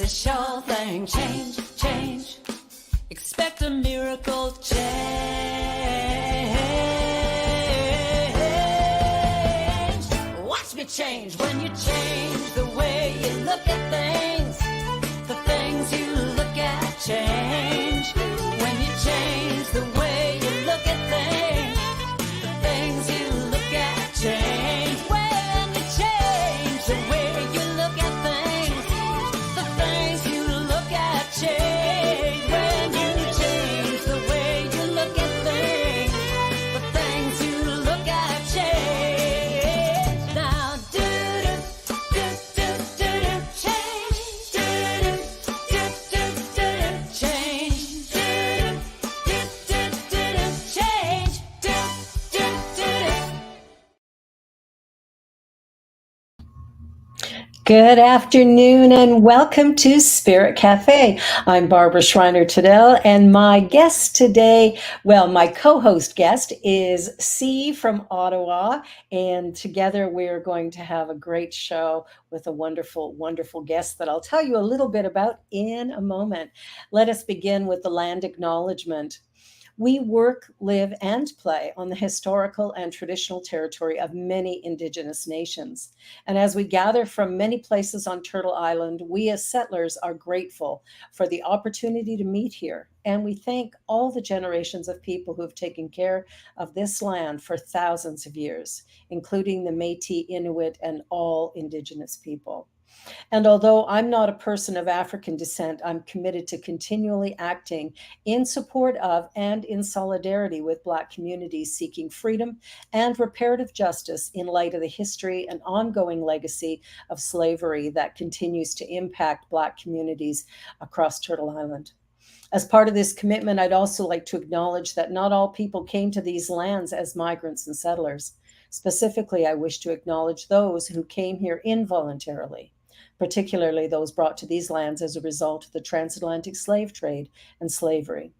a sure thing. Change, change. Expect a miracle change. Watch me change when you change the way you look at things. The things you look at change. When you change the way you look at things, the things you look at change. When you change the way you look at things, the things you look at change. When you change the way you look at things, the things you look at change. Now do do do do do do change. Do do do do do do change. Do do do do do change. Do do do do. Good afternoon and welcome to Spirit Cafe. I'm Barbara Schreiner-Tidell, and my guest today, well, my co-host guest is C from Ottawa, and together we're going to have a great show with a wonderful, wonderful guest that I'll tell you a little bit about in a moment. Let us begin with the land acknowledgement. We work, live, and play on the historical and traditional territory of many Indigenous nations. And as we gather from many places on Turtle Island, we as settlers are grateful for the opportunity to meet here. And we thank all the generations of people who have taken care of this land for thousands of years, including the Métis, Inuit, and all Indigenous people. And although I'm not a person of African descent, I'm committed to continually acting in support of and in solidarity with Black communities seeking freedom and reparative justice in light of the history and ongoing legacy of slavery that continues to impact Black communities across Turtle Island. As part of this commitment, I'd also like to acknowledge that not all people came to these lands as migrants and settlers. Specifically, I wish to acknowledge those who came here involuntarily, particularly those brought to these lands as a result of the transatlantic slave trade and slavery.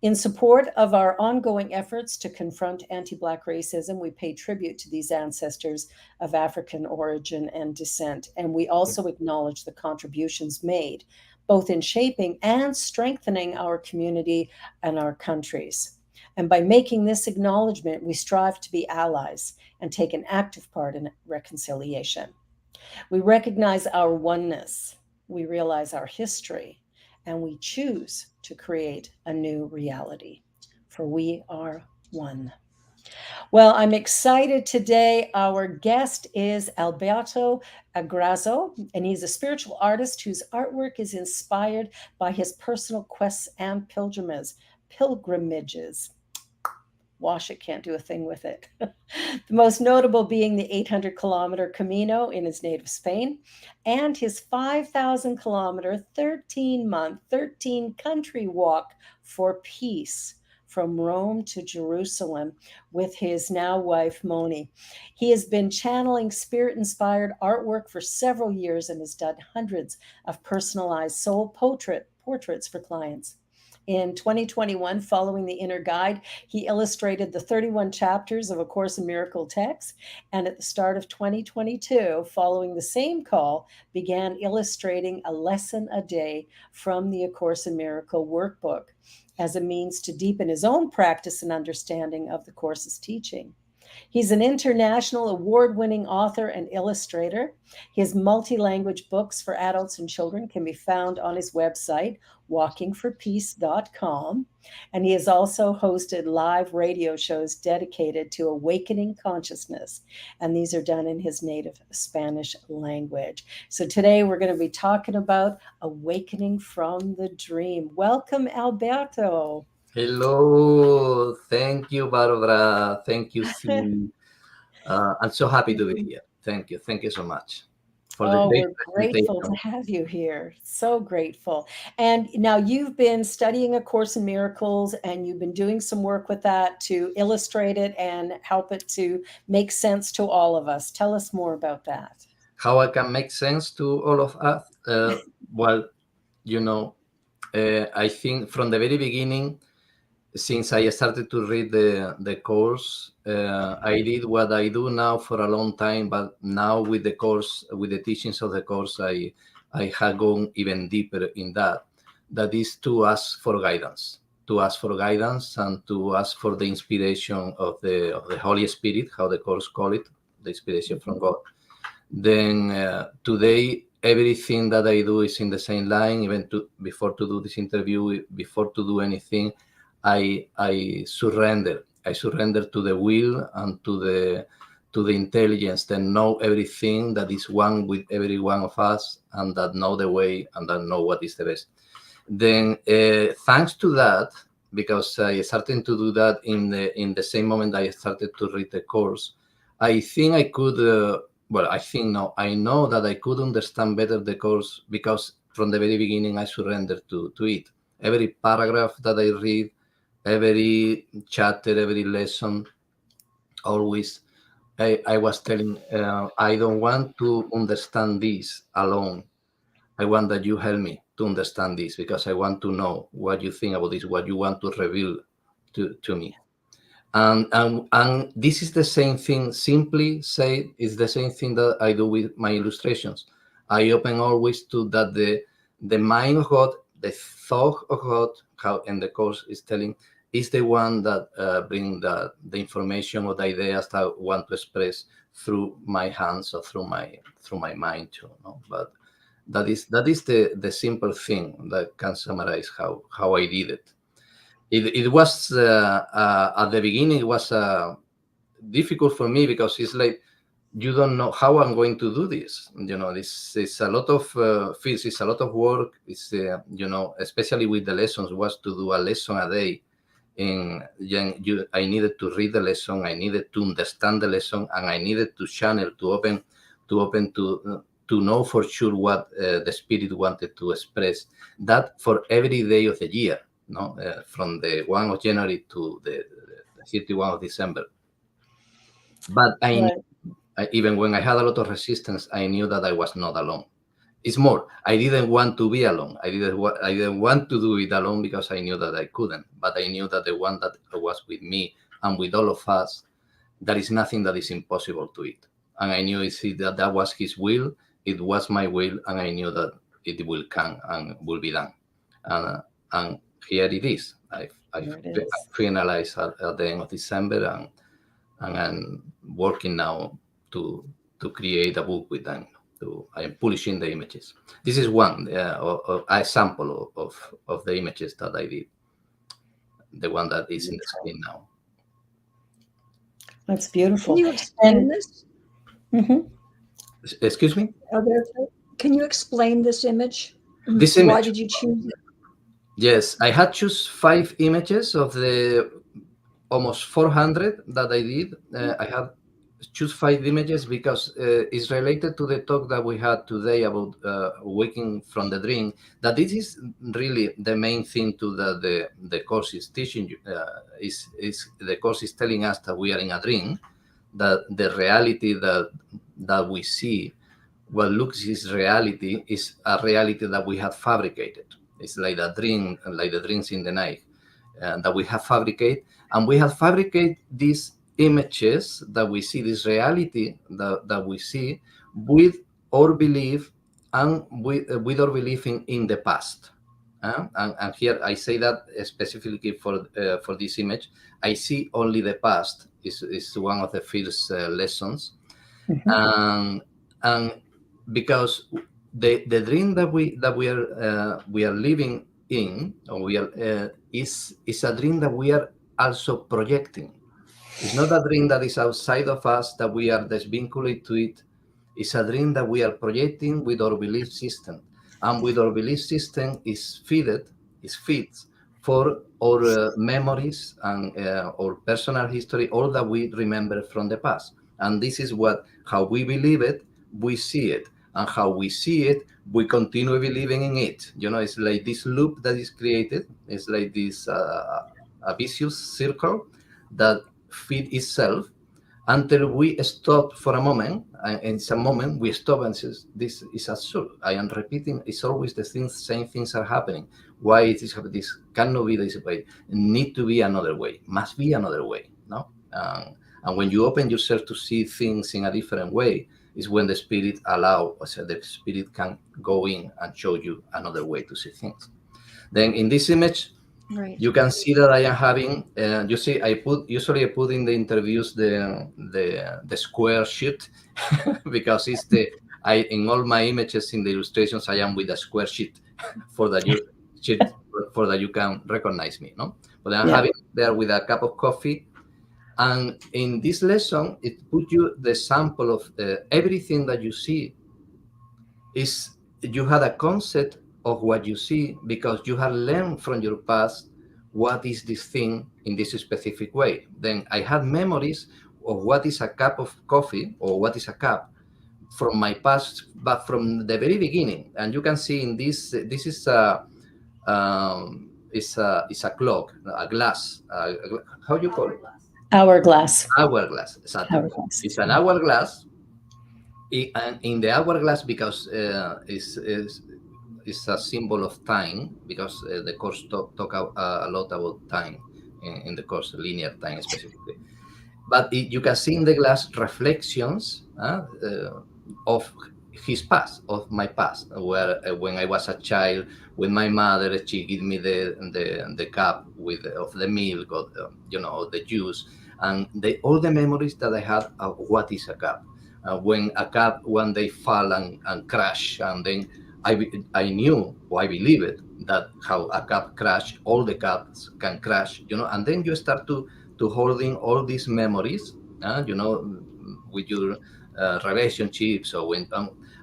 In support of our ongoing efforts to confront anti-Black racism, we pay tribute to these ancestors of African origin and descent, and we also acknowledge the contributions made, both in shaping and strengthening our community and our countries. And by making this acknowledgement, we strive to be allies and take an active part in reconciliation. We recognize our oneness, we realize our history, and we choose to create a new reality, for we are one. Well, I'm excited today. Our guest is Alberto Agraso, and he's a spiritual artist whose artwork is inspired by his personal quests and pilgrimages. Wash it, can't do a thing with it. The most notable being the 800-kilometer Camino in his native Spain and his 5,000-kilometer, 13-month, 13-country walk for peace from Rome to Jerusalem with his now wife, Moni. He has been channeling spirit-inspired artwork for several years and has done hundreds of personalized soul portraits for clients. In 2021, following the Inner Guide, he illustrated the 31 chapters of A Course in Miracles text, and at the start of 2022, following the same call, began illustrating a lesson a day from the A Course in Miracles workbook as a means to deepen his own practice and understanding of the Course's teaching. He's an international award-winning author and illustrator. His multi-language books for adults and children can be found on his website, walkingforpeace.com. And he has also hosted live radio shows dedicated to awakening consciousness. And these are done in his native Spanish language. So today we're going to be talking about awakening from the dream. Welcome, Alberto. Hello, thank you, Barbara. Thank you, Phil. I'm so happy to be here. Thank you so much. We're grateful to have you here. So grateful. And now you've been studying A Course in Miracles, and you've been doing some work with that to illustrate it and help it to make sense to all of us. Tell us more about that. How I can make sense to all of us? Well, I think from the very beginning, since I started to read the course, I did what I do now for a long time, but now with the course, with the teachings of the course, I I had gone even deeper in that. That is to ask for guidance, and to ask for the inspiration of the Holy Spirit, how the course call it, the inspiration from God. Then today, everything that I do is in the same line. Even before to do this interview, before to do anything, I surrender. I surrender to the will and to the intelligence that know everything, that is one with every one of us, and that know the way and that know what is the best. Then thanks to that, because I started to do that in the same moment I started to read the course, I think I could. I think no, I know that I could understand better the course, because from the very beginning I surrendered to it. Every paragraph that I read, every chapter, every lesson, always I was telling, I don't want to understand this alone. I want that you help me to understand this, because I want to know what you think about this, what you want to reveal to me. And this is the same thing, simply say, it's the same thing that I do with my illustrations. I open always to that the mind of God, the thought of God, how in the course is telling, is the one that bring the information or the ideas that I want to express through my hands or through my mind too. No? But that is the simple thing that can summarize how I did it. It was at the beginning, it was difficult for me, because it's like you don't know how I'm going to do this. This is a lot of fees, it's a lot of work. It's especially with the lessons, was to do a lesson a day. I needed to read the lesson, I needed to understand the lesson, and I needed to channel, to open to know for sure what the Spirit wanted to express. That for every day of the year, from the 1 of January to the 31 of December. But even when I had a lot of resistance, I knew that I was not alone. It's more, I didn't want to be alone. I didn't want to do it alone, because I knew that I couldn't. But I knew that the one that was with me and with all of us, there is nothing that is impossible to it. And I knew that was his will, it was my will, and I knew that it will come and will be done. And here it is. I finalized at the end of December, and I'm working now to create a book with them. I am publishing the images. This is one a sample of the images that I did. The one that is in the screen now. That's beautiful. Can you explain this? Mm-hmm. Excuse me? Alberto, can you explain this image? This image. Why did you choose it? Yes, I had choose 5 images of the almost 400 that I did. I have choose 5 images because it's related to the talk that we had today about waking from the dream. That this is really the main thing to the course is teaching you. Is the course is telling us that we are in a dream, that the reality that we see, what looks is reality, is a reality that we have fabricated. It's like a dream, like the dreams in the night that we have fabricated, and we have fabricated these images that we see, this reality that we see, with our belief and with our belief in the past. And here I say that specifically for this image, I see only the past is one of the first lessons. Mm-hmm. And because the dream that we are living in, or we are is a dream that we are also projecting. It's not a dream that is outside of us, that we are desvinculated to it. It's a dream that we are projecting with our belief system, and with our belief system is fed for our memories and our personal history, all that we remember from the past. And this is how we believe it, we see it. And how we see it, we continue believing in it. It's like this loop that is created. It's like this a vicious circle that feeds itself until we stop for a moment. And in some moment, we stop and says, "This is absurd. I am repeating. It's always the same things are happening. Why it is happening? This cannot be this way. Need to be another way. Must be another way." No. And when you open yourself to see things in a different way, is when the spirit the spirit can go in and show you another way to see things. Then in this image, Right. you can see that I am having. You see, I put in the interviews the square sheet because it's in all my images in the illustrations I am with a square sheet for that you can recognize me, no? But I'm having there with a cup of coffee. And in this lesson, it put you the sample of everything that you see is you had a concept of what you see because you have learned from your past what is this thing in this specific way. Then I had memories of what is a cup of coffee or what is a cup from my past, but from the very beginning. And you can see in this is it's a clock, a glass. How you call it? Hourglass. Hourglass. Exactly. Hourglass. It's an hourglass. And in the hourglass, because it's a symbol of time, because the course talk a lot about time in the course, linear time specifically. But you can see in the glass reflections of his past, of my past, where when I was a child with my mother, she gave me the cup of the milk, or the juice, and all the memories that I had of what is a cup. When a cup one day fall and crash, and then I knew, or I believe it, that how a cup crash, all the cups can crash, and then you start to holding all these memories, with your relationships. So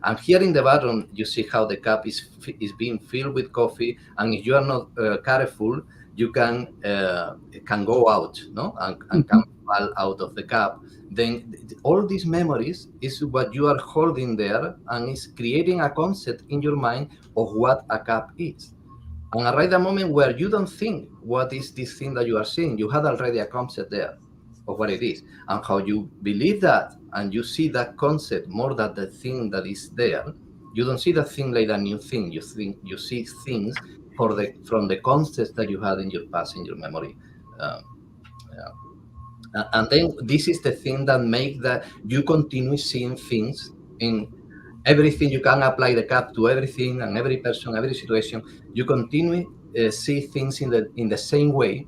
and here in the bottom, you see how the cup is being filled with coffee, and if you are not careful, you can go out, no, and can fall out of the cup. Then all these memories is what you are holding there, and is creating a concept in your mind of what a cup is. And right the moment where you don't think what is this thing that you are seeing, you had already a concept there of what it is, and how you believe that, and you see that concept more than the thing that is there. You don't see that thing like a new thing. You see things from the concepts that you had in your past, in your memory. And then this is the thing that make that you continue seeing things in everything. You can apply the cap to everything and every person, every situation. You continue see things in the same way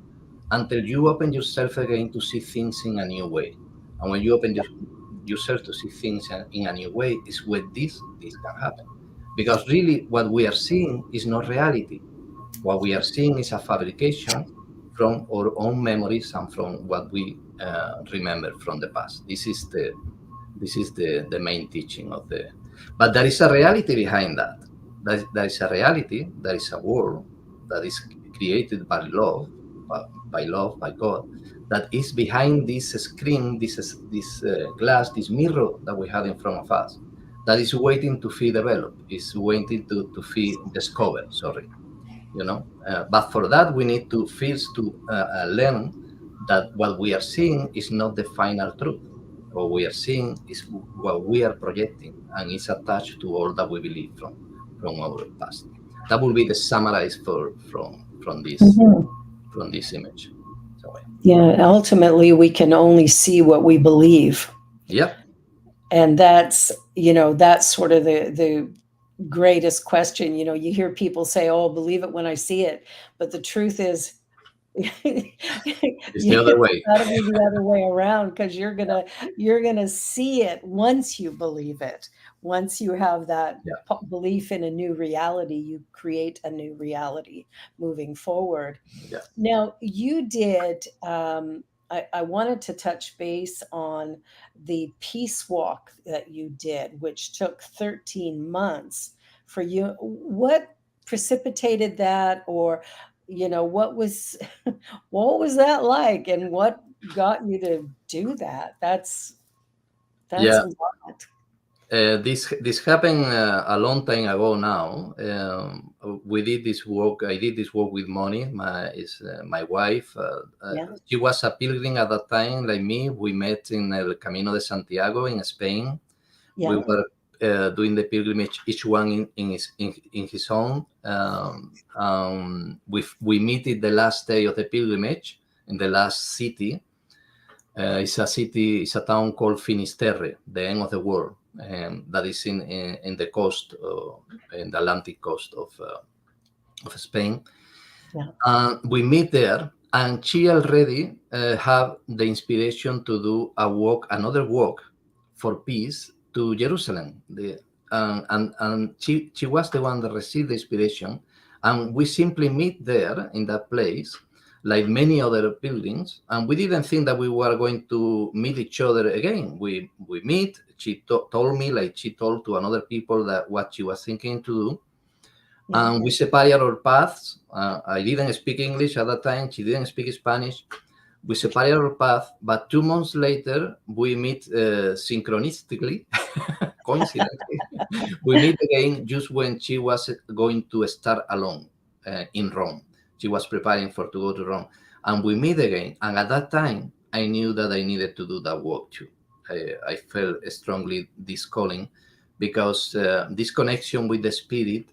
until you open yourself again to see things in a new way. And when you open yourself to see things in a new way, is where this can happen. Because really what we are seeing is not reality. What we are seeing is a fabrication from our own memories and from what we remember from the past. This is the main teaching of the. But there is a reality behind that. There is a reality. There is a world that is created by love, by God, that is behind this screen, this glass, this mirror that we have in front of us, that is waiting to be developed, is waiting to be discovered. Sorry. But for that we need to first to learn that what we are seeing is not the final truth. What we are seeing is what we are projecting, and is attached to all that we believe from our past. That will be the summarize from this image. So, Yeah, ultimately we can only see what we believe. yeah. And that's sort of the greatest question. You hear people say, "Oh, believe it when I see it," but the truth is, It's the other way. Got to be the other way around, because you're gonna see it once you believe it. Once you have that belief in a new reality, you create a new reality moving forward. Yeah. Now, you did. I wanted to touch base on the peace walk that you did, which took 13 months for you. What precipitated that, or what was that like, and what got you to do that? That's Yeah. a lot. This happened a long time ago now. We did this work. I did this work with Moni, my wife. She was a pilgrim at that time, like me. We met in El Camino de Santiago in Spain. Yeah. We were doing the pilgrimage, each one in his own. We meet it the last day of the pilgrimage in the last city. It's a city, it's a town called Finisterre, the end of the world, that is in the coast, in the Atlantic coast of Spain. Yeah. We meet there, and she already have the inspiration to do another walk for peace to Jerusalem. And she was the one that received the inspiration, and we simply meet there in that place, like many other buildings, and we didn't think that we were going to meet each other again. We meet. She told me, like she told to another people, that what she was thinking to do. Yeah. And we separated our paths. I didn't speak English at that time. She didn't speak Spanish. We separated our path, but 2 months later, we meet synchronistically, coincidentally. We meet again just when she was going to start alone in Rome. She was preparing to go to Rome. And we meet again. And at that time, I knew that I needed to do that work too. I felt strongly this calling, because this connection with the Spirit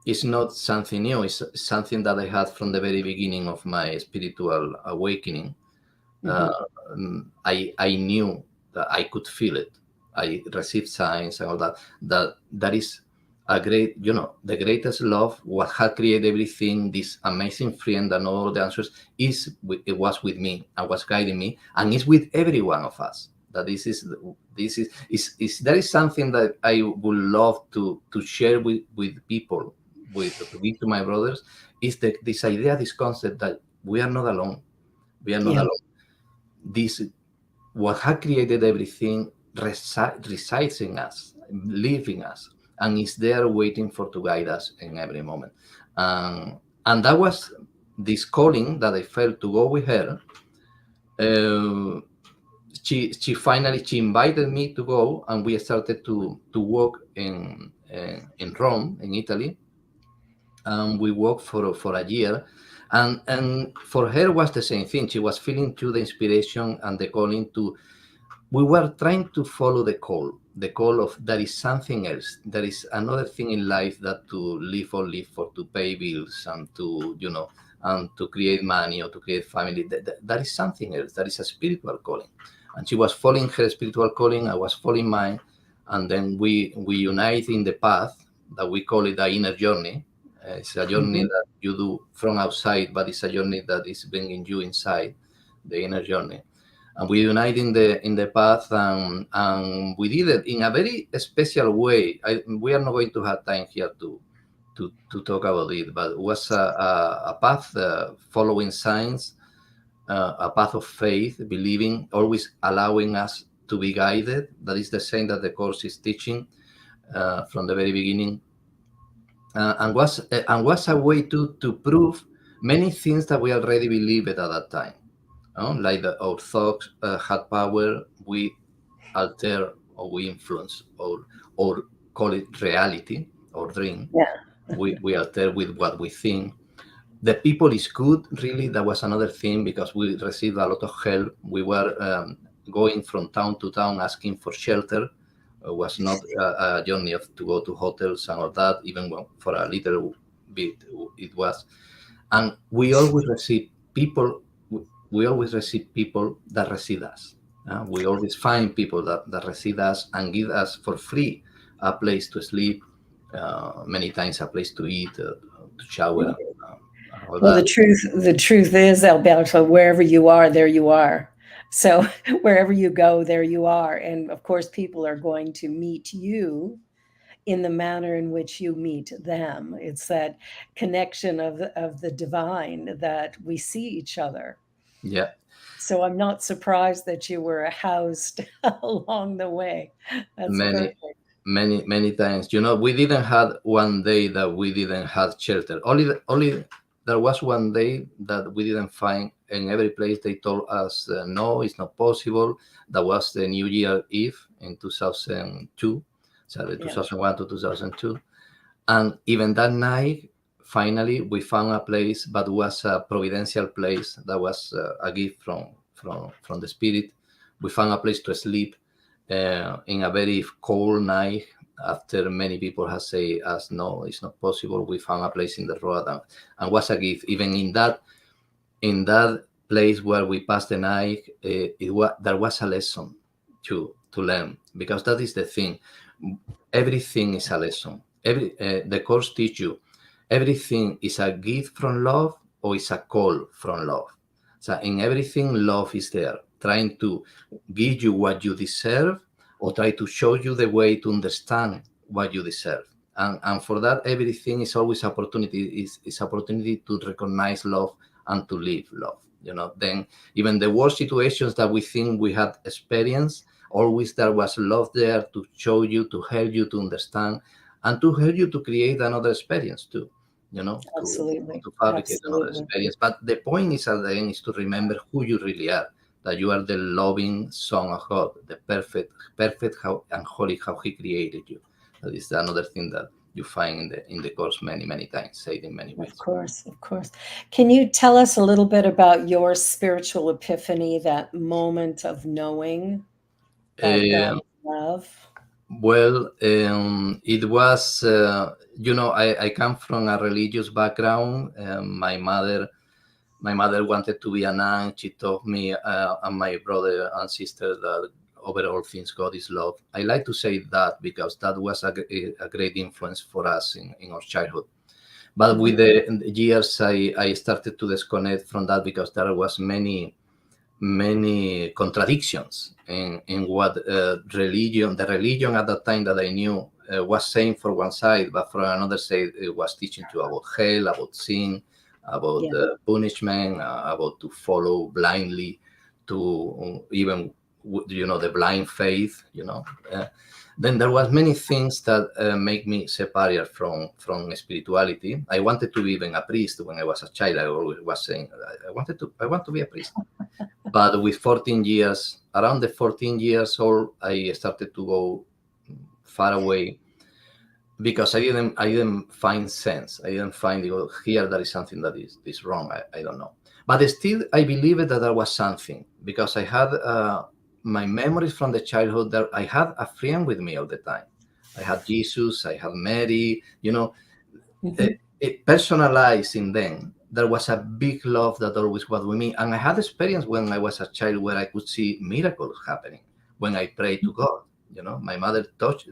is not something new. It's something that I had from the very beginning of my spiritual awakening. I knew that I could feel it. I received signs and all that. That is a great, the greatest love. What had created everything, this amazing friend and all the answers, it was with me and was guiding me, and it's with every one of us. That that is something that I would love to share with people, to give to my brothers, is this idea, this concept that we are not alone. We are not alone. This, what had created everything, resides in us, lives in us, and is there waiting to guide us in every moment. And that was this calling that I felt to go with her. She finally invited me to go, and we started to walk in Rome, in Italy. We walked for a year, and for her was the same thing. She was feeling to the inspiration and the calling to. We were trying to follow the call of there is something else. There is another thing in life that to live for, to pay bills and to and to create money or to create family. That is something else. That is a spiritual calling. And she was following her spiritual calling. I was following mine, and then we unite in the path that we call it the inner journey. It's a journey that you do from outside, but it's a journey that is bringing you inside, the inner journey. And we unite in the path, and we did it in a very special way. We are not going to have time here to talk about it, but it was a path following signs, a path of faith, believing, always allowing us to be guided. That is the same that the course is teaching from the very beginning. And was a way to prove many things that we already believed at that time. Like our thoughts had power, we alter or we influence or call it reality or dream. Yeah. We alter with what we think. The people is good, really. That was another thing, because we received a lot of help. We were going from town to town asking for shelter. It was not a journey to go to hotels and all that, even for a little bit it was. And we always receive people. We always receive people that receive us. We always find people that receive us and give us for free a place to sleep, many times a place to eat, to shower. All Well, that. the truth is, Alberto, wherever you are, there you are. So wherever you go, there you are. And of course, people are going to meet you in the manner in which you meet them. It's that connection of the divine that we see each other. Yeah. So I'm not surprised that you were housed along the way. That's perfect. Many times. We didn't have one day that we didn't have shelter. Only there was one day that we didn't find. In every place they told us, no, it's not possible. That was the New Year Eve in 2002, so the 2001 to 2002. And even that night, finally, we found a place, but it was a providential place. That was a gift from the Spirit. We found a place to sleep in a very cold night. After many people have said us, no, it's not possible. We found a place in the road, and was a gift. Even in that place where we passed the night, there was a lesson to learn, because that is the thing. Everything is a lesson. The course teach you everything is a gift from love or is a call from love. So in everything, love is there, trying to give you what you deserve or try to show you the way to understand what you deserve. And for that, everything is always opportunity. Is opportunity to recognize love and to live love. Then even the worst situations that we think we had experienced, always there was love there to show you, to help you to understand, and to help you to create another experience too. Absolutely. To fabricate another Absolutely. experience. But the point is at the end is to remember who you really are. That you are the loving son of God, the perfect how and holy how He created you. That is another thing that you find in the course many times, said in many Of ways. course, of course. Can you tell us a little bit about your spiritual epiphany, that moment of knowing about Uh, God's love? well, it was, I come from a religious background. My mother wanted to be a nun. She taught me and my brother and sister that over all things God is love. I like to say that because that was a great influence for us in our childhood. But with the years, I started to disconnect from that because there was many contradictions in what the religion at that time that I knew was saying for one side, but for another side it was teaching you about hell, about sin, about Yeah. punishment, about to follow blindly, to even the blind faith. Then there was many things that make me separate from spirituality. I wanted to be even a priest when I was a child. I always was saying I want to be a priest. But with 14 years, around the 14 years old, I started to go far away because I didn't find sense. I didn't find here there is something that is wrong. I don't know. But still, I believe that there was something because I had my memories from the childhood that I had a friend with me all the time. I had Jesus, I had Mary, it personalized in them. There was a big love that always was with me. And I had experience when I was a child where I could see miracles happening when I prayed to God. My mother taught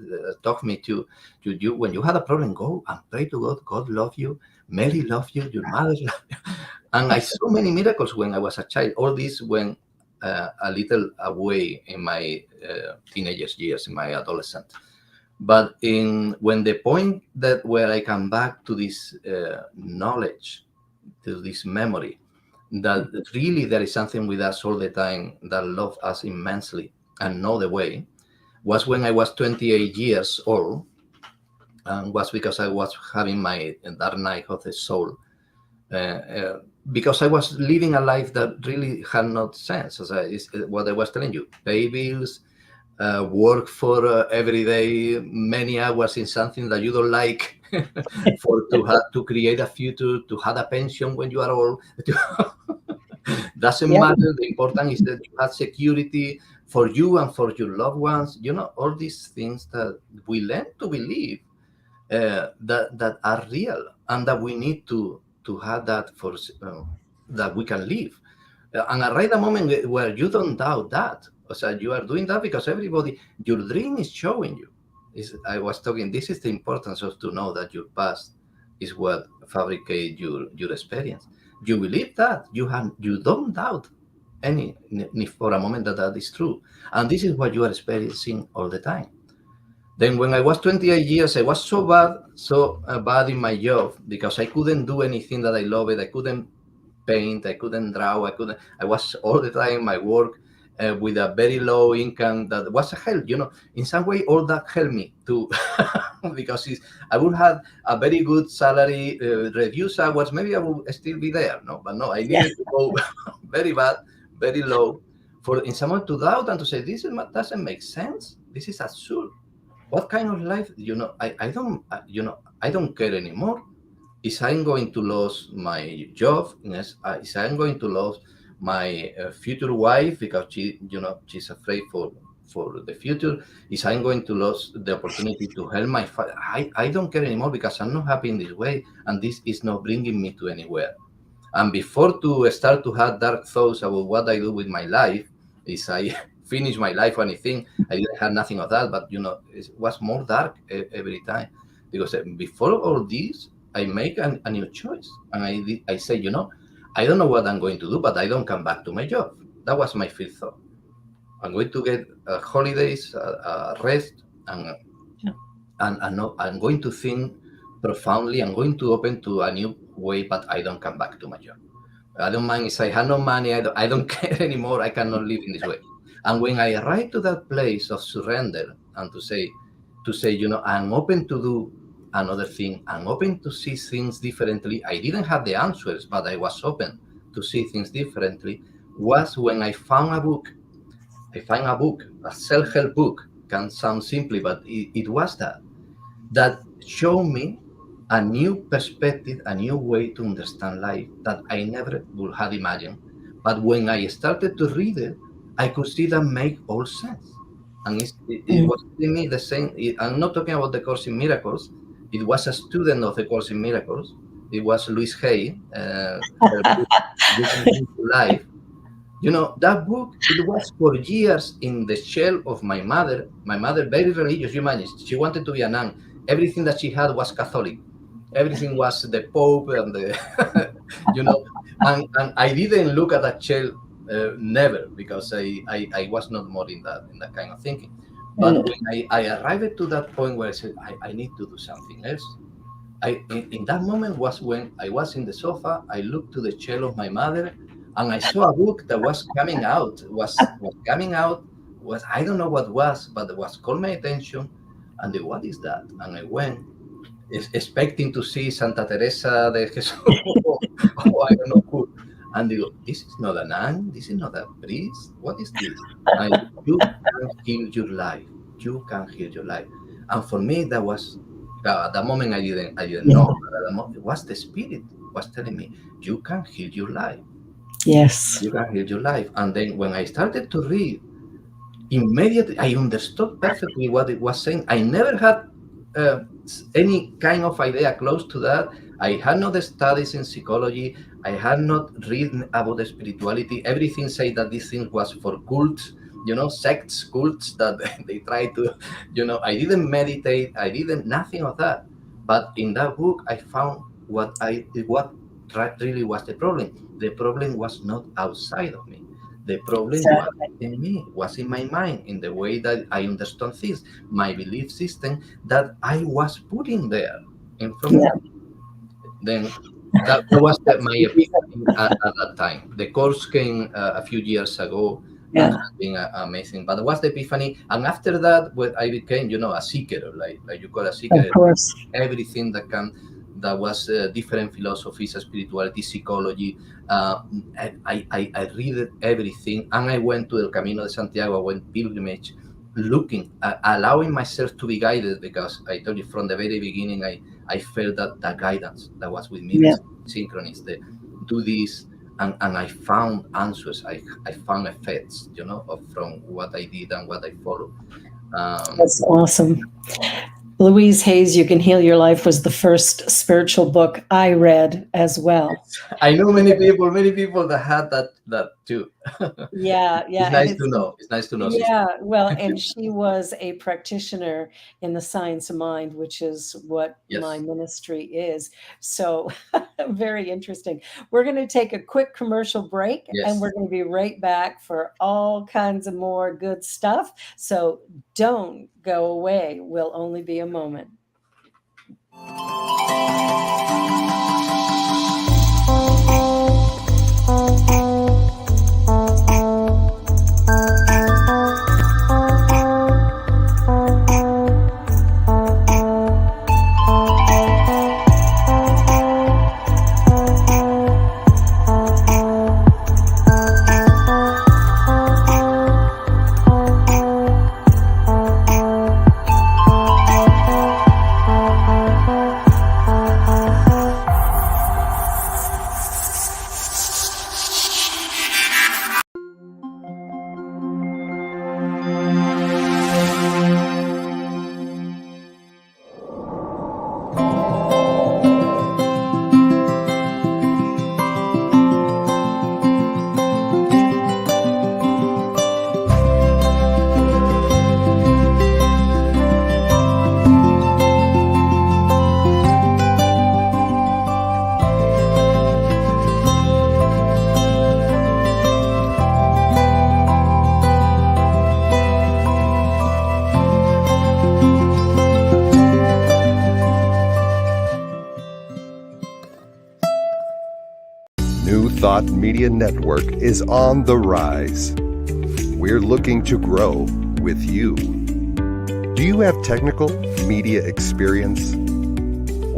me to you when you had a problem, go and pray to God. God love you. Mary love you. Your mother love you. And I saw many miracles when I was a child. All this went a little away in my teenage years, in my adolescent. But when the point that where I come back to this knowledge, to this memory, that really there is something with us all the time that love us immensely and know the way, was when I was 28 years old, and was because I was having my dark night of the soul, because I was living a life that really had no sense. As what I was telling you, pay bills, work for every day many hours in something that you don't like, for to create a future, to have a pension when you are old. Doesn't Yeah. matter. The important is that you have security for you and for your loved ones. All these things that we learn to believe that are real and that we need to have that for that we can live. And right a moment where you don't doubt that. So you are doing that because your dream is showing you. I was talking, this is the importance of to know that your past is what fabricate your experience. You believe that. You don't doubt any for a moment that is true. And this is what you are experiencing all the time. Then when I was 28 years, I was so bad in my job because I couldn't do anything that I loved. I couldn't paint, I couldn't draw, I was all the time in my work with a very low income that was a help. In some way, all that helped me to, because I would have a very good salary, reduce hours, maybe I would still be there. No, but no, I Yeah. needed to go very bad, very low, for in someone to doubt and to say, this doesn't make sense. This is absurd. What kind of life? I don't care anymore. Is I'm going to lose my job? Yes. Is I'm going to lose my future wife because she's afraid for the future? Is I'm going to lose the opportunity to help my I don't care anymore because I'm not happy in this way, and this is not bringing me to anywhere. And before to start to have dark thoughts about what I do with my life, is I finish my life or anything. I didn't have nothing of that, but it was more dark every time, because before all this, I make a new choice, and I say, I don't know what I'm going to do, but I don't come back to my job. That was my first thought. I'm going to get holidays, rest, and I'm going to think profoundly. I'm going to open to a new way, but I don't come back to my job. I don't mind if I have no money. I don't care anymore. I cannot live in this way. And when I arrive to that place of surrender and to say, I'm open to do another thing. I'm open to see things differently. I didn't have the answers, but I was open to see things differently. Was when I found a book. I find a book, a self-help book. Can sound simply, but it was that showed me a new perspective, a new way to understand life that I never would have imagined. But when I started to read it, I could see that make all sense. And it was telling me the same. I'm not talking about the Course in Miracles. It was a student of the Course in Miracles. It was Louise Hay, her book, You Can Heal Your Life. That book, it was for years in the shell of my mother. My mother, very religious, you imagine. She wanted to be a nun. Everything that she had was Catholic. Everything was the Pope and the, and I didn't look at that shell, never, because I was not more in that kind of thinking. But when I arrived to that point where I said, I need to do something else. In that moment was when I was in the sofa, I looked to the shell of my mother, and I saw a book that was coming out. I don't know what was, but it was called my attention. And what is that? And I went, expecting to see Santa Teresa de Jesus, or I don't know who. And they go, this is not a nun, this is not a priest. What is this? And you can heal your life. You can heal your life. And for me, that was at that moment I didn't know. But at the moment, it was the Spirit was telling me, you can heal your life. Yes. You can heal your life. And then when I started to read, immediately I understood perfectly what it was saying. I never had any kind of idea close to that. I had not studies in psychology. I had not read about the spirituality. Everything said that this thing was for cults, sects, cults that they try to, I didn't meditate. I didn't, nothing of that. But in that book, I found what really was the problem. The problem was not outside of me. The problem was in me, was in my mind, in the way that I understood things, my belief system that I was putting there in front of me. Then that was my epiphany at that time. The course came a few years ago, and has been amazing. But it was the epiphany, and after that, when I became, a seeker, like you call a seeker. Of course. Everything that was different philosophies, spirituality, psychology. I read everything, and I went to El Camino de Santiago. I went pilgrimage, looking, allowing myself to be guided, because I told you from the very beginning, I felt that guidance that was with me, the synchronous, do this, and I found answers. I found effects, from what I did and what I followed. That's awesome. Louise Hay's You Can Heal Your Life was the first spiritual book I read as well. I know many people that had that too. Yeah. It's nice to know. It's nice to know. Yeah, well, and she was a practitioner in the science of mind, which is what my ministry is. So very interesting. We're going to take a quick commercial break, and we're going to be right back for all kinds of more good stuff. So don't go away. We'll only be a moment. Thought Media Network is on the rise. We're looking to grow with you. Do you have technical media experience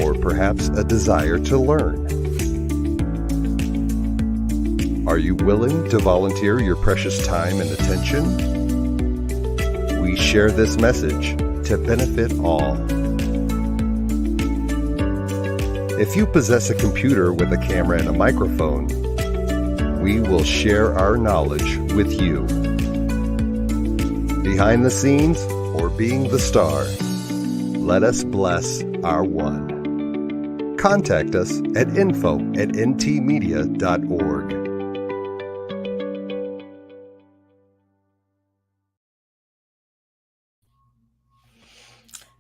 or perhaps a desire to learn? Are you willing to volunteer your precious time and attention? We share this message to benefit all. If you possess a computer with a camera and a microphone, we will share our knowledge with you. Behind the scenes or being the star, let us bless our one. Contact us at info@ntmedia.org.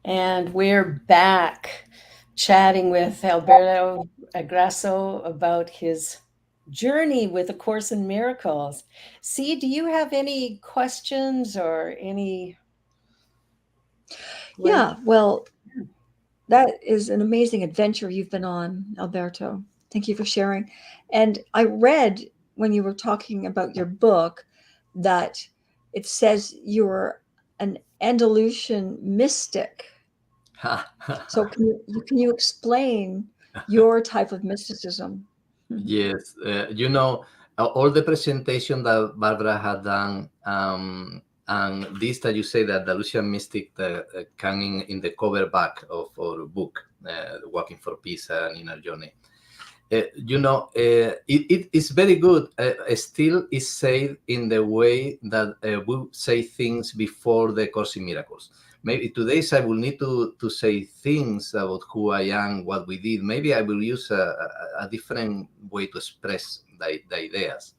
And we're back chatting with Alberto Agraso about his journey with A Course in Miracles. See, do you have any questions or any? Yeah, well, that is an amazing adventure you've been on, Alberto. Thank you for sharing. And I read when you were talking about your book that it says you're an Andalusian mystic. So can you explain your type of mysticism? Yes, all the presentation that Barbara had done, and this that you say that the Lucian mystic coming in the cover back of our book, Walking for Peace and Inner Journey. It is very good. Still is said in the way that we say things before the Course in Miracles. Maybe today's I will need to say things about who I am, what we did. Maybe I will use a different way to express the ideas,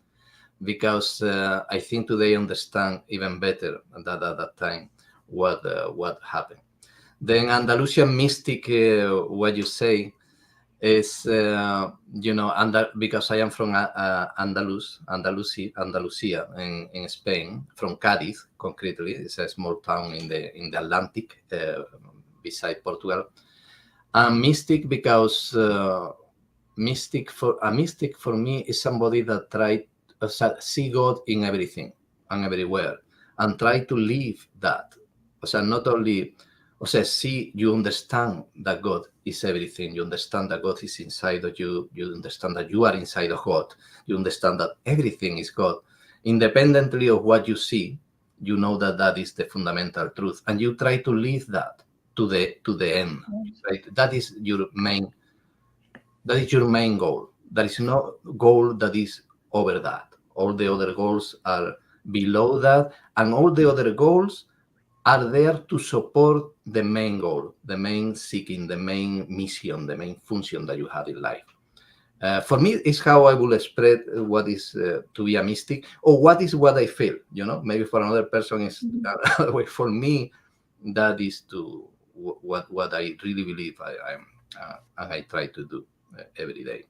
because I think today understand even better than at that time what happened. Then Andalusian mystic, what you say is, because I am from Andalusia in Spain, from Cadiz, concretely. It's a small town in the Atlantic, beside Portugal. And mystic because mystic for me is somebody that tried to see God in everything and everywhere and try to live that. Not only see, you understand that God is everything. You understand that God is inside of you. You understand that you are inside of God. You understand that everything is God. Independently of what you see, you know that that is the fundamental truth. And you try to live that to the end. Right? That is your main goal. There is no goal that is over that. All the other goals are below that. And all the other goals are there to support the main goal, the main seeking, the main mission, the main function that you have in life. For me, it's how I will spread what is to be a mystic, or what I feel. Maybe for another person is another way. For me, that is to what I really believe and I try to do every day.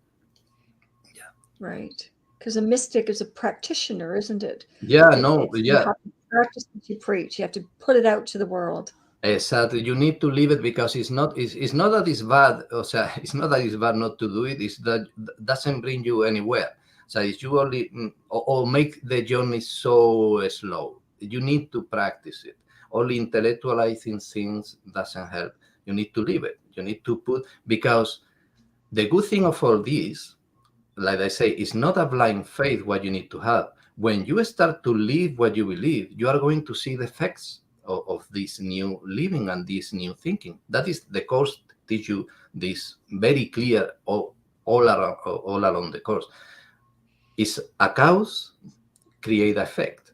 Yeah. Right. Because a mystic is a practitioner, isn't it? Yeah, You have to practice what you preach. You have to put it out to the world. Exactly. You need to live it, because it's not that it's bad. It's not that it's bad not to do it. It's that doesn't bring you anywhere. So it's you only or make the journey so slow. You need to practice it. Only intellectualizing things doesn't help. You need to live it. You need to because the good thing of all this, like I say, is not a blind faith what you need to have. When you start to live what you believe, you are going to see the effects of this new living and this new thinking. That is the Course teach you this very clear all along the Course. It's a cause, create effect.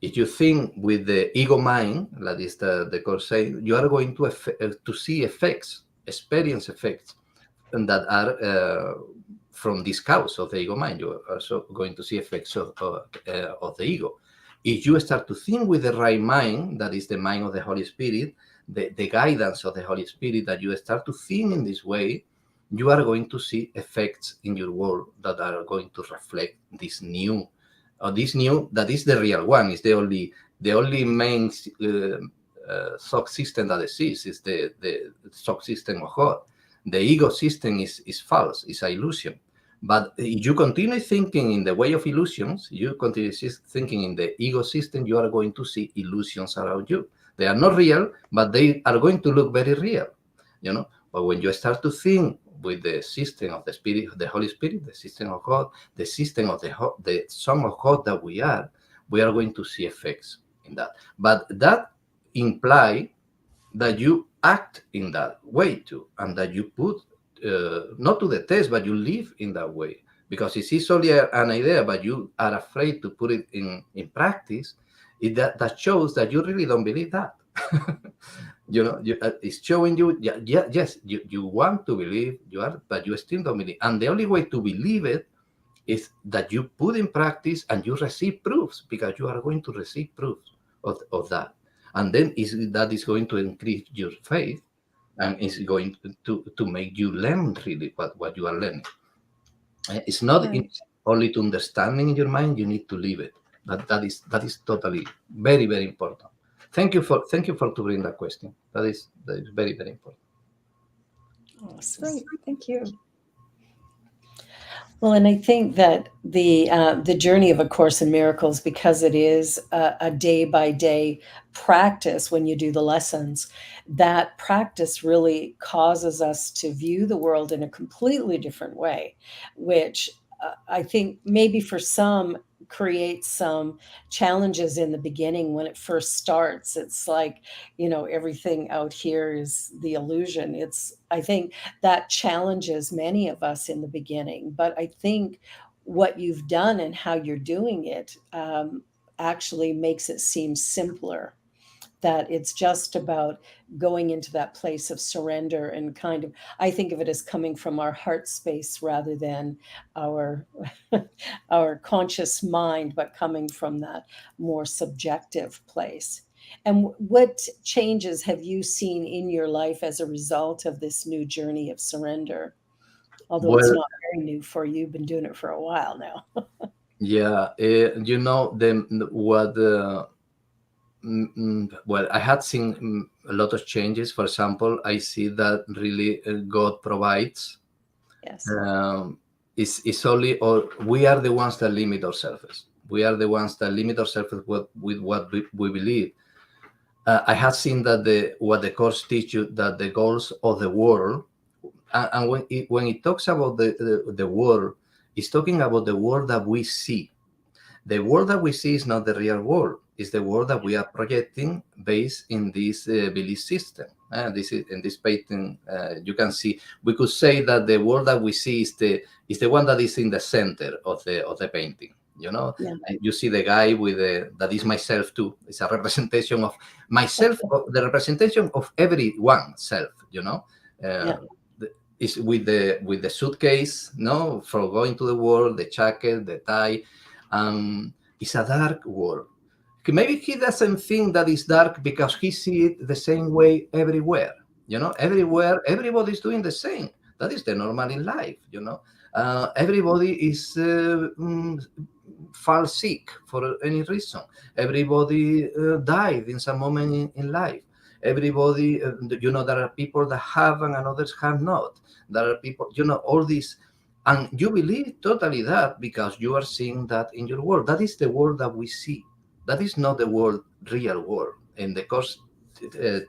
If you think with the ego mind, that is the Course saying, you are going to see effects, experience effects, and that are from this cause of the ego mind. You are also going to see effects of the ego. If you start to think with the right mind, that is the mind of the Holy Spirit, the guidance of the Holy Spirit, that you start to think in this way, you are going to see effects in your world that are going to reflect this new, that is the real one. Is the only main thought system that exists is the thought system of God. The ego system is false, is an illusion. But if you continue thinking in the way of illusions, you continue thinking in the ego system, you are going to see illusions around you. They are not real, but they are going to look very real, But when you start to think with the system of the Spirit, the Holy Spirit, the system of God, the system of the Son of God that we are going to see effects in that. But that implies that you act in that way too, and that you put not to the test, but you live in that way. Because it is only an idea, but you are afraid to put it in practice, that shows that you really don't believe that. It's showing you, yes, you want to believe, but you still don't believe. And the only way to believe it is that you put in practice and you receive proofs, because you are going to receive proofs of that. And then that is going to increase your faith, and is going to make you learn really what you are learning. It's not only to understanding in your mind, you need to live it. That is totally very, very important. Thank you for to bring that question. That is very, very important. Awesome. Great, thank you. Well, and I think that the journey of A Course in Miracles, because it is a day by day practice when you do the lessons, that practice really causes us to view the world in a completely different way, which I think maybe for some creates some challenges in the beginning when it first starts. It's like, everything out here is the illusion. I think that challenges many of us in the beginning. But I think what you've done and how you're doing it actually makes it seem simpler. That it's just about going into that place of surrender and kind of, I think of it as coming from our heart space rather than our our conscious mind, but coming from that more subjective place. And what changes have you seen in your life as a result of this new journey of surrender? Although it's not very new for you, you've been doing it for a while now. Yeah, well, I had seen a lot of changes. For example, I see that really God provides. Yes. It's only, or we are the ones that limit ourselves. We are the ones that limit ourselves with what we believe. I have seen that what the Course teach you, that the goals of the world, and when it talks about the world, it's talking about the world that we see. The world that we see is not the real world. It's the world that we are projecting based in this belief system. In this painting, you can see. We could say that the world that we see is the one that is in the center of the painting. Yeah. You see the guy with that is myself too. It's a representation of myself, the representation of everyone's self. It's with the suitcase, for going to the world, the jacket, the tie. It's a dark world. Maybe he doesn't think that it's dark because he sees it the same way everywhere. Everywhere, everybody's doing the same. That is the normal in life. Everybody is fall sick for any reason. Everybody died in some moment in life. Everybody, there are people that have and others have not. There are people, all these. And you believe totally that because you are seeing that in your world. That is the world that we see. That is not the real world. And the Course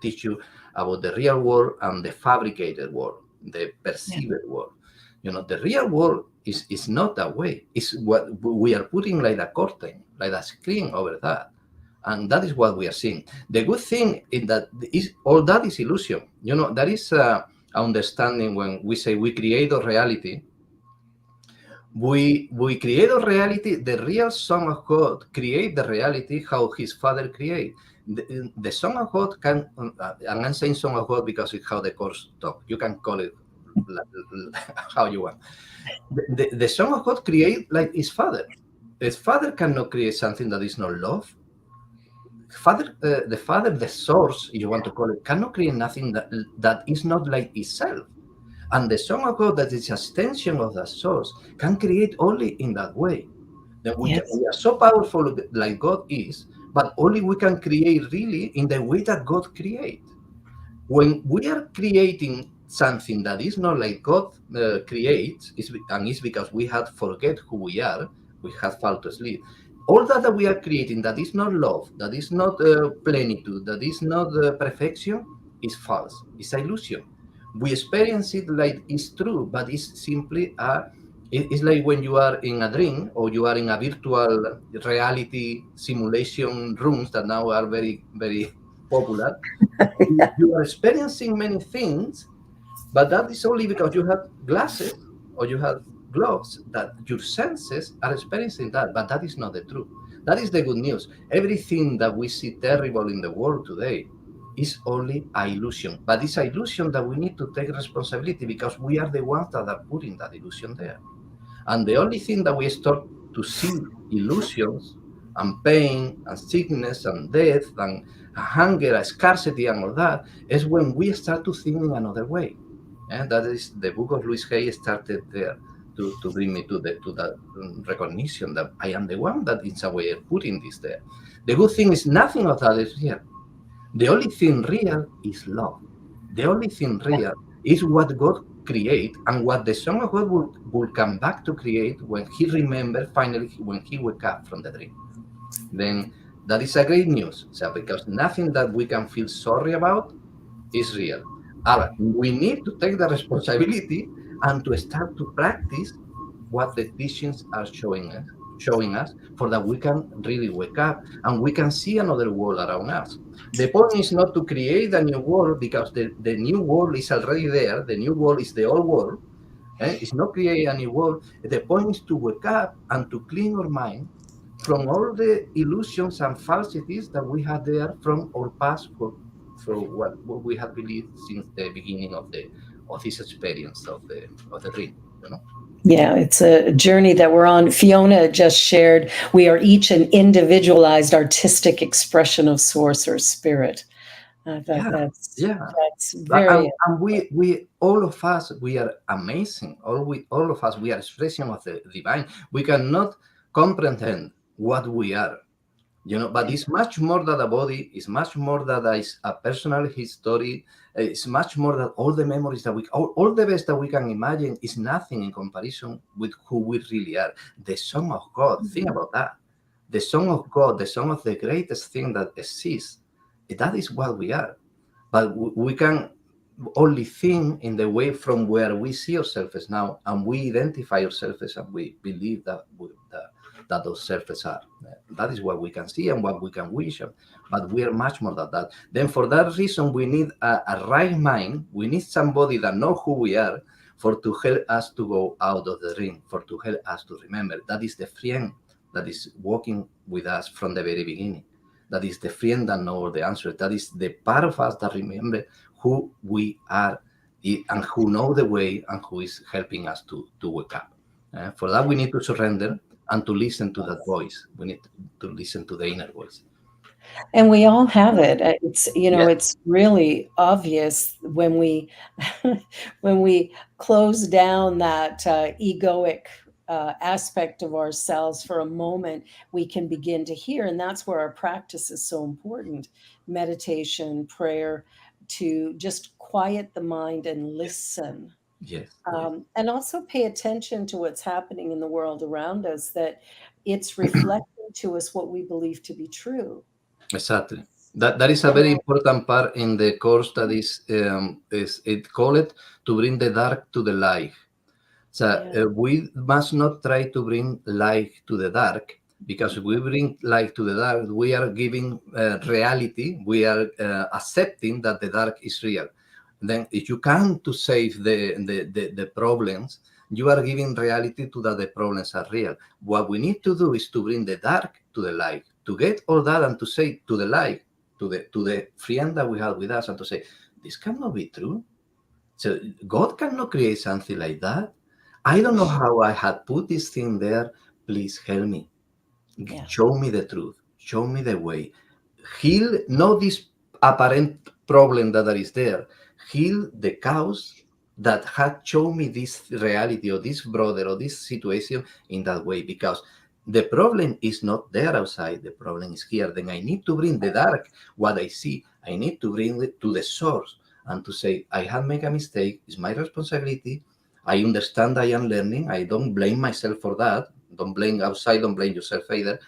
teach you about the real world and the fabricated world, the perceived world. The real world is not that way. It's what we are putting like a curtain, like a screen over that. And that is what we are seeing. The good thing is that all that is illusion. That is understanding when we say we create a reality. We create a reality. The real Son of God create the reality how His Father create. The Son of God can, and I'm saying Son of God because it's how the Course talk. You can call it how you want. The Son of God create like His Father. His Father cannot create something that is not love. The Father, the source, if you want to call it, cannot create nothing that is not like itself. And the Son of God, that is an extension of that source, can create only in that way. Then we are so powerful like God is, but only we can create really in the way that God creates. When we are creating something that is not like God creates, and it's because we had forget who we are, we have fallen to sleep. All that we are creating that is not love, that is not plenitude, that is not perfection, is false. It's illusion. We experience it like it's true, but it's simply it's like when you are in a dream or you are in a virtual reality simulation rooms that now are very, very popular. You are experiencing many things, but that is only because you have glasses or you have gloves that your senses are experiencing that, but that is not the truth. That is the good news. Everything that we see terrible in the world today is only an illusion, but it's an illusion that we need to take responsibility because we are the ones that are putting that illusion there. And the only thing that we start to see illusions and pain and sickness and death and hunger and scarcity and all that is when we start to think in another way. And that is the book of Louis Hay started there to bring me to that recognition that I am the one that in some way are putting this there. The good thing is nothing of that is real. The only thing real is love. The only thing real is what God create and what the Son of God will come back to create when he remembers finally when he wake up from the dream. Then that is a great news. So because nothing that we can feel sorry about is real. We need to take the responsibility and to start to practice what the teachings are showing us for that we can really wake up and we can see another world around us. The point is not to create a new world because the new world is already there. The new world is the old world. It's not create a new world. The point is to wake up and to clean our mind from all the illusions and falsities that we had there from our past for what we have believed since the beginning of this experience of the dream, you know. Yeah, it's a journey that we're on. Fiona just shared, we are each an individualized artistic expression of source or spirit. I thought that's very. And we all of us, we are amazing. All of us, we are expression of the divine. We cannot comprehend what we are, you know, but it's much more than a body. It's much more than a personal history. It's much more than all the memories that all the best that we can imagine is nothing in comparison with who we really are. The Son of God. Think about that. The Son of God, the Son of the greatest thing that exists. That is what we are. But we can only think in the way from where we see ourselves now, and we identify ourselves and we believe that those selves are. That is what we can see and what we can wish, but we are much more than that. Then for that reason, we need a right mind. We need somebody that knows who we are to help us to go out of the ring, to help us to remember. That is the friend that is walking with us from the very beginning. That is the friend that knows the answer. That is the part of us that remember who we are and who know the way and who is helping us to wake up. For that, we need to surrender and to listen to that voice. We need to listen to the inner voice. And we all have it. It's, you know, it's really obvious when we when we close down that egoic aspect of ourselves for a moment, we can begin to hear. And that's where our practice is so important. Meditation, prayer, to just quiet the mind and listen. Yes. And also pay attention to what's happening in the world around us, that it's reflecting to us what we believe to be true. Exactly. That is a very important part in the course that is it called to bring the dark to the light. So we must not try to bring light to the dark, because if we bring light to the dark, we are giving reality. We are accepting that the dark is real. Then if you come to save the problems, you are giving reality to that the problems are real. What we need to do is to bring the dark to the light, to get all that and to say to the light, to the friend that we have with us, and to say, this cannot be true. So God cannot create something like that. I don't know how I had put this thing there. Please help me. Show me the truth. Show me the way. Heal not this apparent problem that is there. Heal the cause that had shown me this reality or this brother or this situation in that way, because the problem is not there outside. The problem is here. Then I need to bring the dark, what I see. I need to bring it to the source. and to say, I have made a mistake, it's my responsibility. I understand I am learning. I don't blame myself for that. Don't blame outside, don't blame yourself either.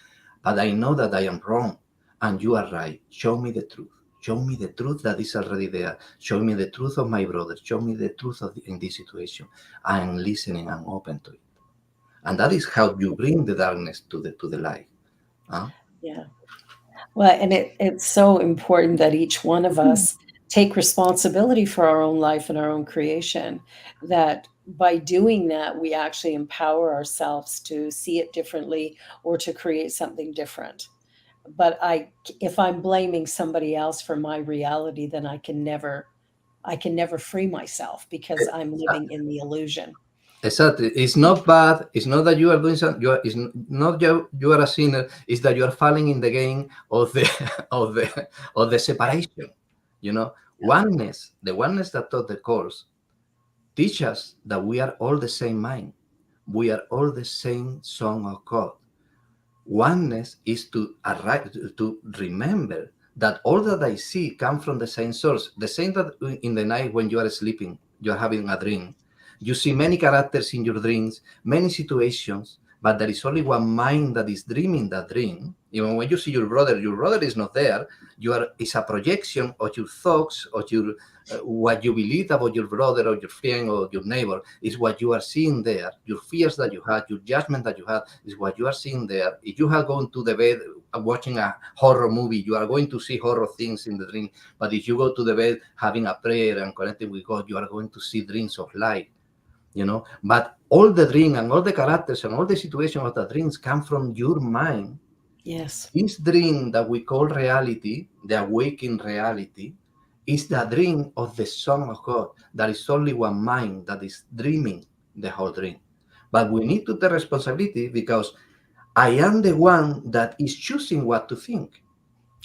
But I know that I am wrong and you are right. Show me the truth. Show me the truth that is already there. Show me the truth of my brother. Show me the truth in this situation. I am listening and open to it. And that is how you bring the darkness to the light. Huh? Yeah. Well, and it's so important that each one of us take responsibility for our own life and our own creation. That by doing that, we actually empower ourselves to see it differently or to create something different. But if I'm blaming somebody else for my reality, then I can never free myself because I'm living in the illusion. Exactly. It's not bad. It's not that you are doing something. It's not you are a sinner. It's that you are falling in the game of the of the separation. You know, oneness. The oneness that taught the course teach us that we are all the same mind. We are all the same son of God. Oneness is to arrive to remember that all that I see come from the same source. The same that in the night when you are sleeping, you are having a dream. You see many characters in your dreams, many situations, but there is only one mind that is dreaming that dream. Even when you see your brother is not there. It's a projection of your thoughts, of your what you believe about your brother or your friend or your neighbor is what you are seeing there. Your fears that you had, your judgment that you had is what you are seeing there. If you have gone to the bed watching a horror movie, you are going to see horror things in the dream. But if you go to the bed having a prayer and connecting with God, you are going to see dreams of light. You know, but all the dream and all the characters and all the situations of the dreams come from your mind. Yes. This dream that we call reality, the awakened reality, is the dream of the Son of God. There is only one mind that is dreaming the whole dream. But we need to take responsibility because I am the one that is choosing what to think.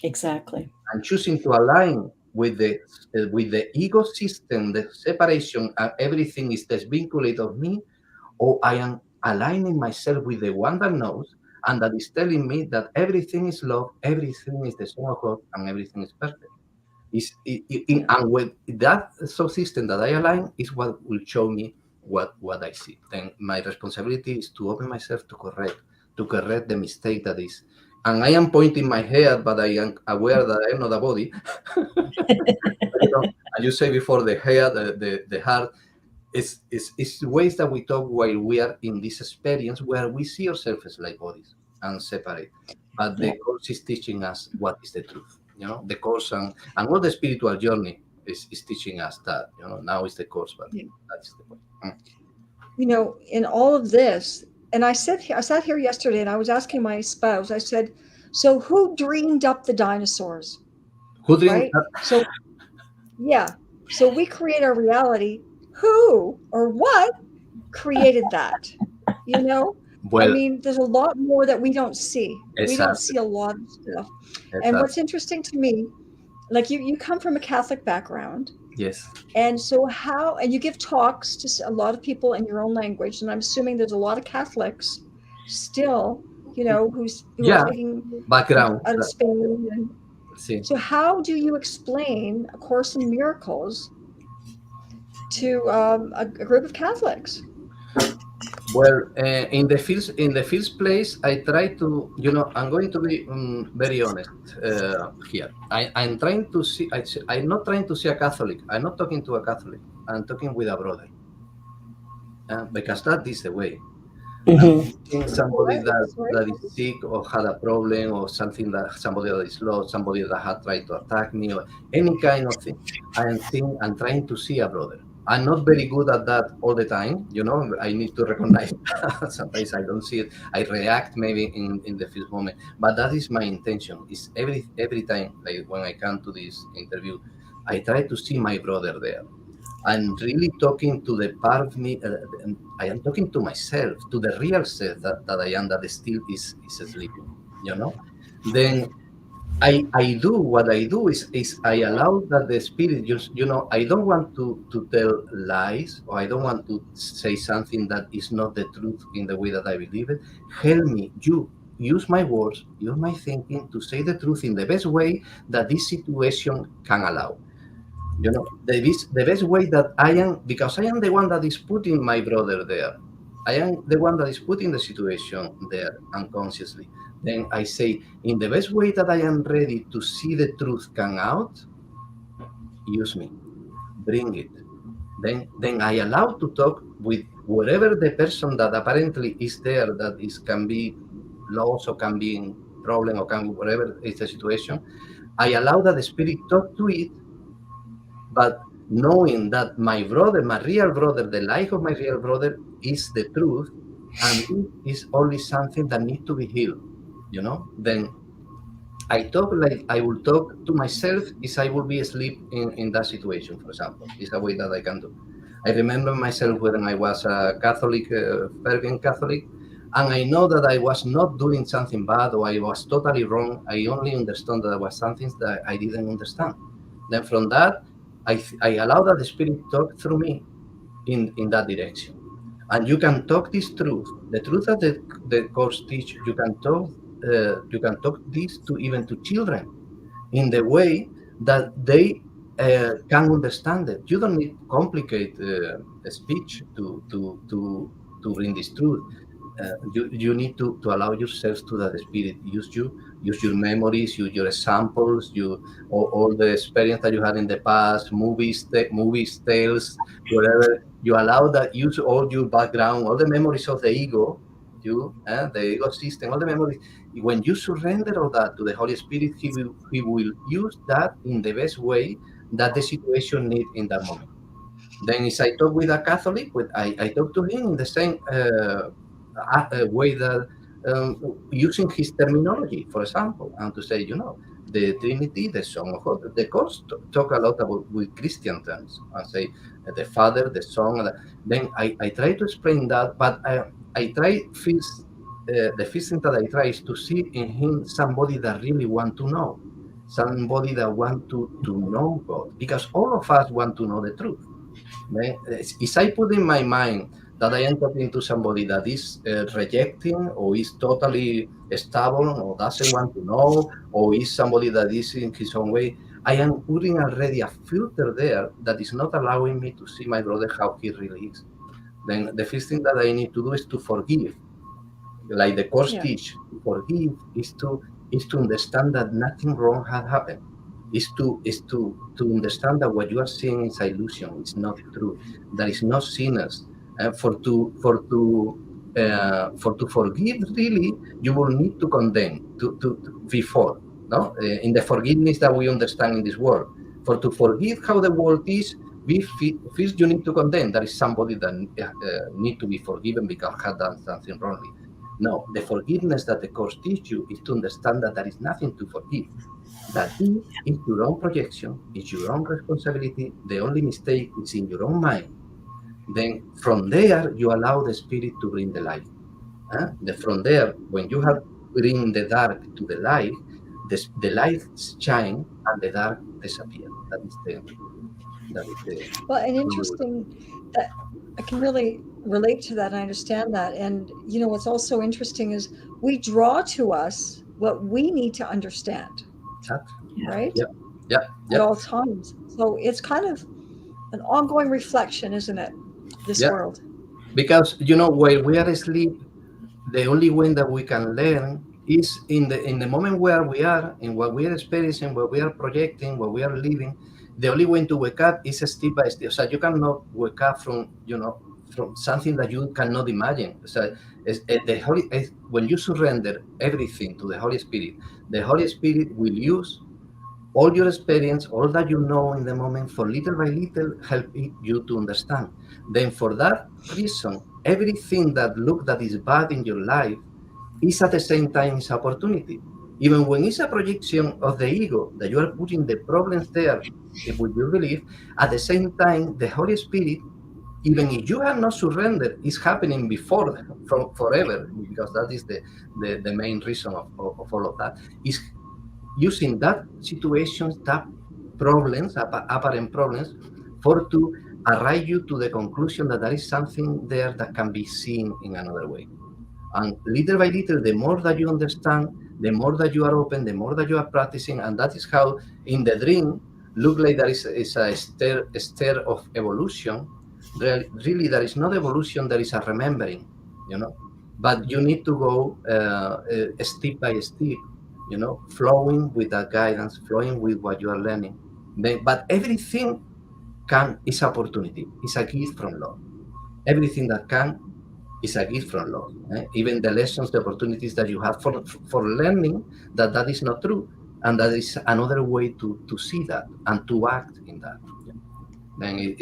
Exactly. I'm choosing to align with the ego system, the separation, and everything is desvinculated of me, or I am aligning myself with the one that knows and that is telling me that everything is love, everything is the Son of God, and everything is perfect. And with that subsystem that I align is what will show me what I see. Then my responsibility is to open myself to correct the mistake that is. And I am pointing my head, but I am aware that I am not a body. As you say before, the head, the heart, it's ways that we talk while we are in this experience where we see ourselves as like bodies and separate. But the course is teaching us what is the truth. You know, the course and all the spiritual journey is teaching us that. You know, now is the course, but that's the point. You know, in all of this, and I sat here yesterday and I was asking my spouse, I said, so who dreamed up the dinosaurs? Who dreamed Right? So, yeah. So we create our reality. Who or what created that? You know? I Well, mean, there's a lot more that we don't see. We don't see a lot of stuff. And what's interesting to me, like you come from a Catholic background. Yes. And so and you give talks to a lot of people in your own language. And I'm assuming there's a lot of Catholics still, you know, who are speaking background out of Spain. And sí. So how do you explain A Course in Miracles to a group of Catholics? Well, in the first place, I try to, I'm going to be very honest here. I'm trying to see. I'm not trying to see a Catholic. I'm not talking to a Catholic. I'm talking with a brother, because that is the way. Mm-hmm. Somebody that is sick or had a problem or something, that somebody that is lost, somebody that had tried to attack me or any kind of thing. I'm trying to see a brother. I'm not very good at that all the time. I need to recognize sometimes I don't see it. I react maybe in the first moment, but that is my intention. Is every time, like when I come to this interview, I try to see my brother there. I'm really talking to the part of me. I am talking to myself, to the real self that I am, that still is sleeping. Then I do what I do is I allow that the spirit just, I don't want to tell lies, or I don't want to say something that is not the truth in the way that I believe it. Help me, you use my words, use my thinking to say the truth in the best way that this situation can allow. The best way that I am, because I am the one that is putting my brother there. I am the one that is putting the situation there unconsciously. Then I say, in the best way that I am ready to see the truth come out, use me, bring it. Then I allow to talk with whatever the person that apparently is there that is can be lost or can be in problem or can whatever is the situation. I allow that the spirit talk to it, but knowing that my brother, my real brother, the life of my real brother is the truth, and it is only something that needs to be healed, then I talk like I will talk to myself if I will be asleep in that situation, for example. It's a way that I can do. I remember myself when I was a Catholic, fervent Catholic, and I know that I was not doing something bad or I was totally wrong. I only understood that there was something that I didn't understand. Then from that, I allow that the Spirit talk through me in that direction. And you can talk this truth, the truth that the course teach. You can talk this to even to children in the way that they can understand it. You don't need complicate speech to bring this truth. You need to allow yourself to that spirit use your memories, use your examples, all the experience that you had in the past, movies, tales, whatever. You allow that, use all your background, all the memories of the ego, the ego system, all the memories. When you surrender all that to the Holy Spirit, he will use that in the best way that the situation needs in that moment. Then if I talk with a Catholic, I talk to him in the same way that using his terminology, for example, and to say, the Trinity, the Son of God. The Course talk a lot about with Christian terms and say the Father, the Son. Then I try to explain that, but I try first. The first thing that I try is to see in him somebody that really want to know, somebody that want to know God, because all of us want to know the truth. Then, if I put in my mind that I am talking to somebody that is rejecting or is totally stubborn or doesn't want to know, or is somebody that is in his own way, I am putting already a filter there that is not allowing me to see my brother how he really is. Then the first thing that I need to do is to forgive. Like the Course teach, to forgive is to understand that nothing wrong had happened. Is to understand that what you are seeing is illusion. It's not true. There is no sinners. For to forgive, really, you will need to condemn to before. No, in the forgiveness that we understand in this world. For to forgive how the world is, first you need to condemn. There is somebody that need to be forgiven because had done something wrongly. No, the forgiveness that the Course teach you is to understand that there is nothing to forgive. That this is your own projection, it's your own responsibility. The only mistake is in your own mind. Then from there, you allow the Spirit to bring the light. From there, when you have bring the dark to the light, the light shine and the dark disappear. That is the Well, and interesting that I can really relate to that. I understand that. And, what's also interesting is we draw to us what we need to understand, right? Yeah. At all times. So it's kind of an ongoing reflection, isn't it? This world. Because, while we are asleep, the only way that we can learn is in the moment where we are, in what we are experiencing, what we are projecting, what we are living. The only way to wake up is step by step. So you cannot wake up from something that you cannot imagine. So when you surrender everything to the Holy Spirit will use all your experience, all that you know in the moment, for little by little help you to understand. Then for that reason, everything that is bad in your life is at the same time is opportunity. Even when it's a projection of the ego, that you are putting the problems there, if you believe, at the same time, the Holy Spirit, even if you have not surrendered, is happening before forever, because that is the main reason of all of that, is using that situations, that problems, apparent problems, for to arrive you to the conclusion that there is something there that can be seen in another way. And little by little, the more that you understand, the more that you are open, the more that you are practicing, and that is how in the dream, look like there is a stair of evolution. Really, there is not evolution, there is a remembering, but you need to go step by step, flowing with that guidance, flowing with what you are learning. But everything is opportunity, is a gift from love. Everything that can is a gift from love. Even the lessons, the opportunities that you have for learning that is not true, and that is another way to see that and to act in that. Then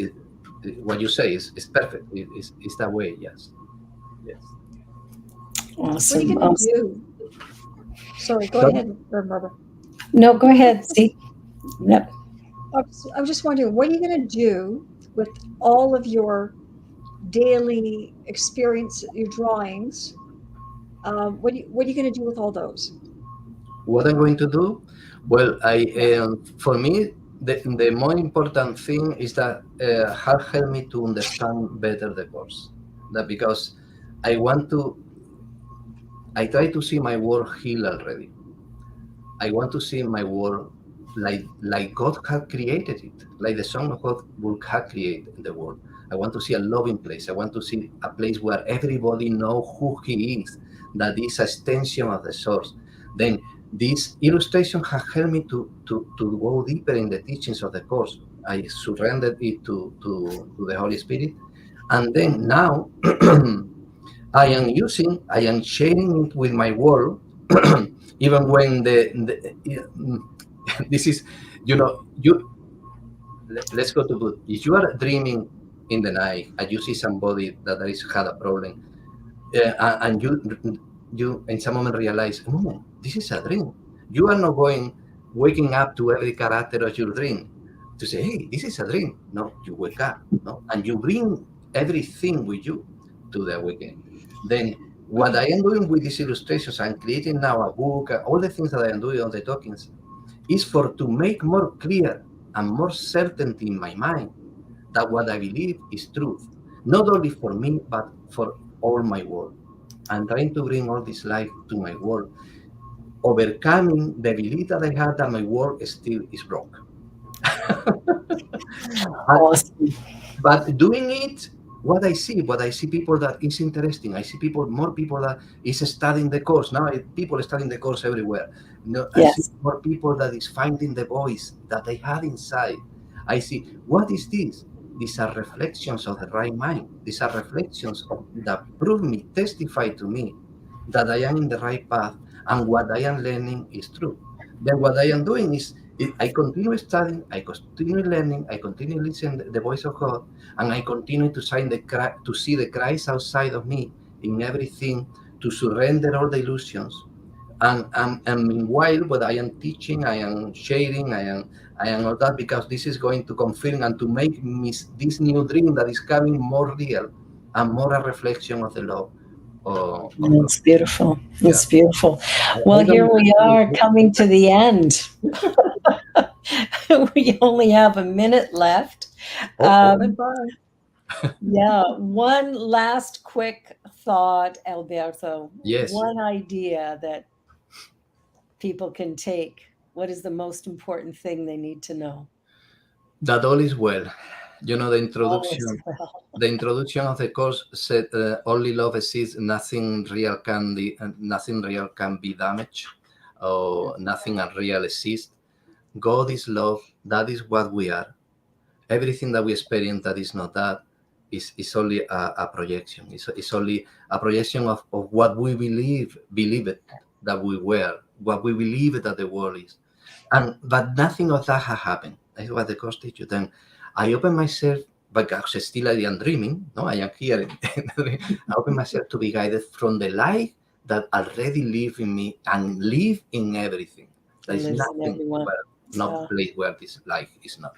what you say is perfect. It's that way. Yes. What are Awesome. you going to Awesome. do? Sorry, go Sorry? ahead, Mother. No, go ahead. See. Yep. I was just wondering, what are you going to do with all of your daily experience, your drawings? What are you going to do with all those? What I'm going to do? Well, for me, the more important thing is that have helped me to understand better the course. That because I try to see my world healed already. I want to see my world like God had created it, like the Son of God would have created the world. I want to see a loving place. I want to see a place where everybody knows who He is, that is an extension of the source. Then this illustration has helped me to go deeper in the teachings of the course. I surrendered it to the Holy Spirit. And then now I am sharing it with my world, even when this is, let's go to good. If you are dreaming in the night and you see somebody that is had a problem, and you in some moment realize, this is a dream. You are not waking up to every character of your dream to say, hey, this is a dream. No, you wake up, and you bring everything with you to the awakening. Then what I am doing with these illustrations, I'm creating now a book, all the things that I am doing on the talkings, is to make more clear and more certainty in my mind that what I believe is truth, not only for me, but for all my world. I'm trying to bring all this life to my world, overcoming the belief that I had that my world still is broke. Awesome. But doing it, what I see people that is interesting. I see more people that is studying the course. Now people studying the course everywhere. I see Yes. more people that is finding the voice that they had inside. I see, what is this? These are reflections of the right mind. These are reflections that prove me, testify to me that I am in the right path and what I am learning is true. Then what I am doing is I continue studying, I continue learning, I continue listening to the voice of God, and I continue to see the Christ outside of me in everything, to surrender all the illusions. And meanwhile, what I am teaching, I am sharing, I am all that, because this is going to confirm and to make me this new dream that is coming more real and more a reflection of the love of God. It's beautiful. It's Yeah. beautiful. I Well, don't here know. we are coming to the end. We only have a minute left. Went by. Yeah, one last quick thought, Alberto. Yes. One idea that people can take. What is the most important thing they need to know? That all is well. The All is introduction. well. The introduction of the course said only love exists. Nothing real can be damaged, or nothing unreal exists. God is love. That is what we are. Everything that we experience that is not that is only a projection. It's only a projection of what we believe it that we were, what we believe that the world is. But nothing of that has happened. That's what the course teaches. Then I open myself, because still I am dreaming. No, I am here. I open myself to be guided from the light that already live in me and live in everything. There is Lives in nothing everyone. not place where this life is not.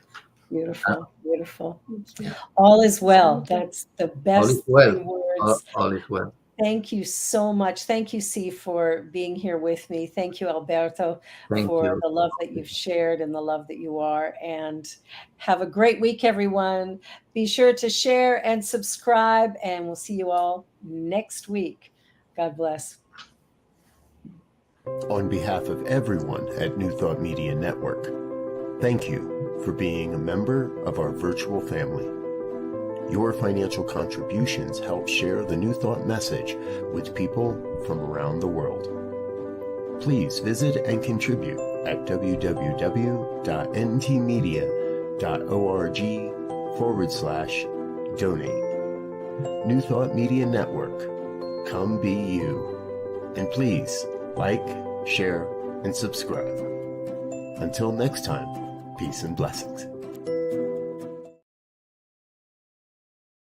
Beautiful, beautiful. Yeah. All is well. That's the All is best well. three words. All is well. Thank you so much. Thank you, C, for being here with me. Thank you, Alberto, Thank for you. the love that you've shared and the love that you are. And have a great week, everyone. Be sure to share and subscribe, and we'll see you all next week. God bless. On behalf of everyone at New Thought Media Network, thank you for being a member of our virtual family. Your financial contributions help share the New Thought message with people from around the world. Please visit and contribute at www.ntmedia.org/donate. New Thought Media Network. Come be you. And please like, share, and subscribe. Until next time, peace and blessings.